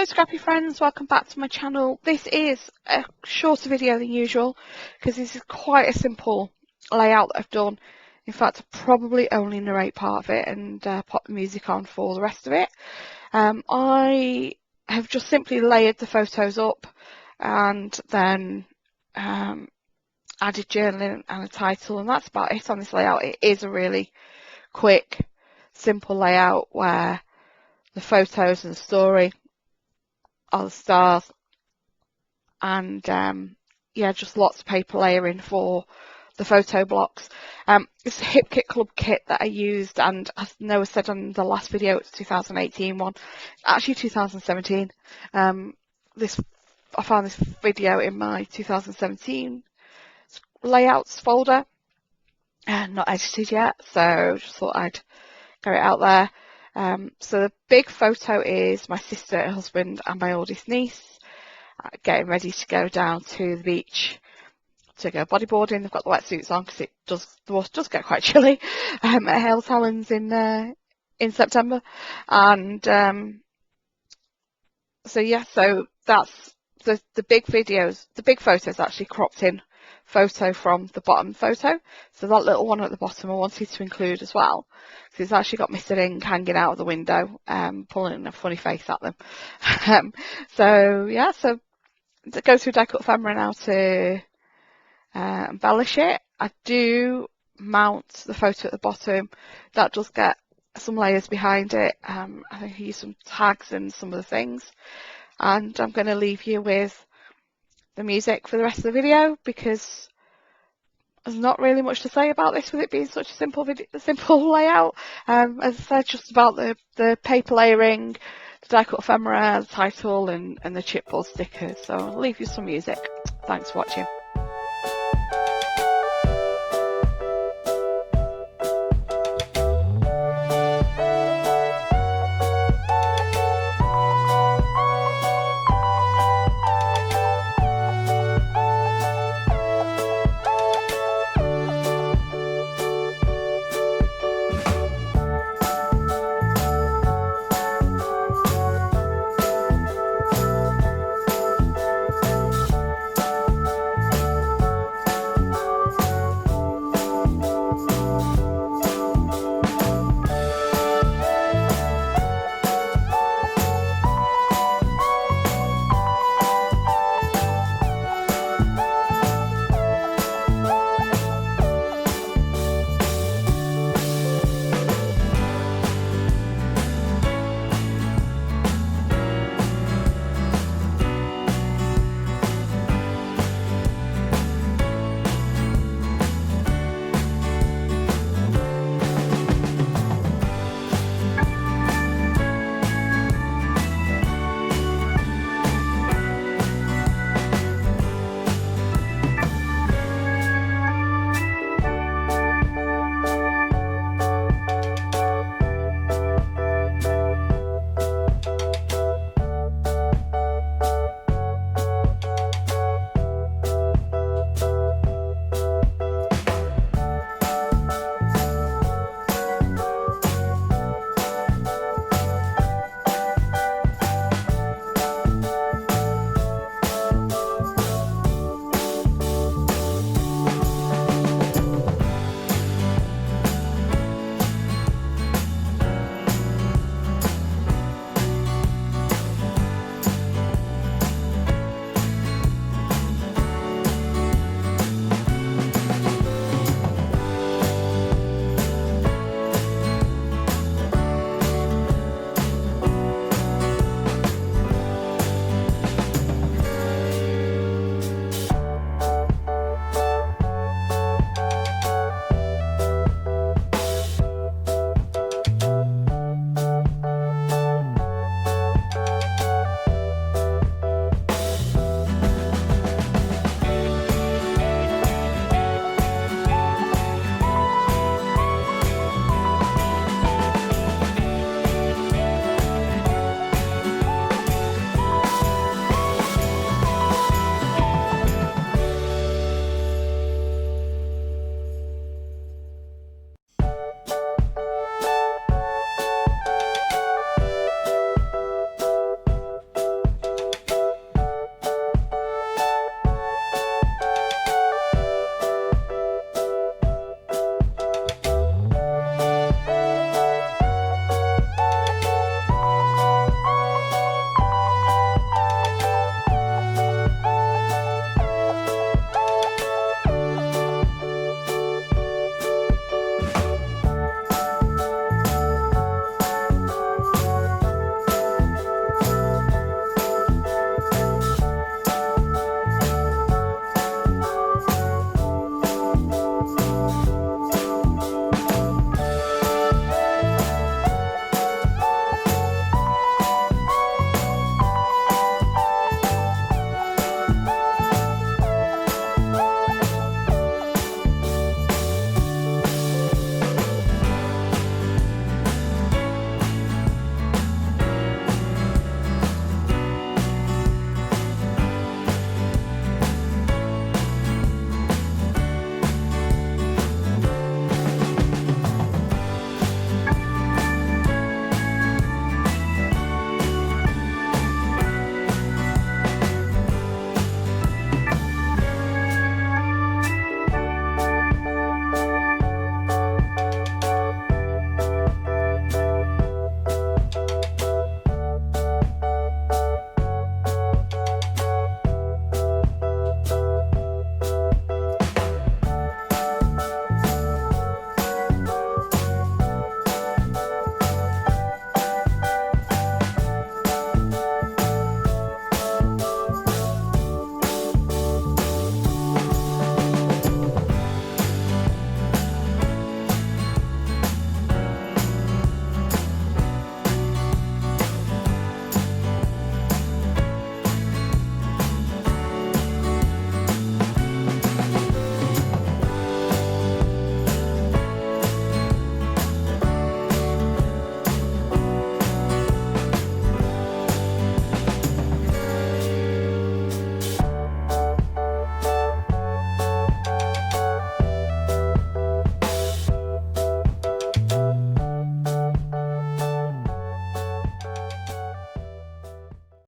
Scrappy friends, welcome back to my channel. This is a shorter video than usual because this is quite a simple layout that I've done. In fact, I'll probably only narrate part of it and pop the music on for the rest of it. I have just simply layered the photos up and then added journaling and a title, and that's about it on this layout. It is a really quick, simple layout where the photos and the story are the stars, and yeah, just lots of paper layering for the photo blocks. It's a Hip Kit Club kit that I used, and as Noah said on the last video, it's 2018 one, actually 2017. I found this video in my 2017 layouts folder, and not edited yet, so just thought I'd get it out there. So the big photo is my sister, her husband, and my oldest niece getting ready to go down to the beach to go bodyboarding. They've got the wetsuits on because the water does get quite chilly at Hales Helens in September. And so yeah, so that's the big videos. The big photo is actually cropped in photo from the bottom photo. So that little one at the bottom I wanted to include as well, because it's actually got Mr. Ing hanging out of the window, pulling a funny face at them. So yeah, so to go through die cut ephemera now to embellish it. I do mount the photo at the bottom. That does get some layers behind it. I think I use some tags and some of the things. And I'm going to leave you with the music for the rest of the video because there's not really much to say about this with it being such a simple layout. As I said, just about the paper layering, the die cut ephemera, the title, and the chipboard stickers. So I'll leave you some music. Thanks for watching.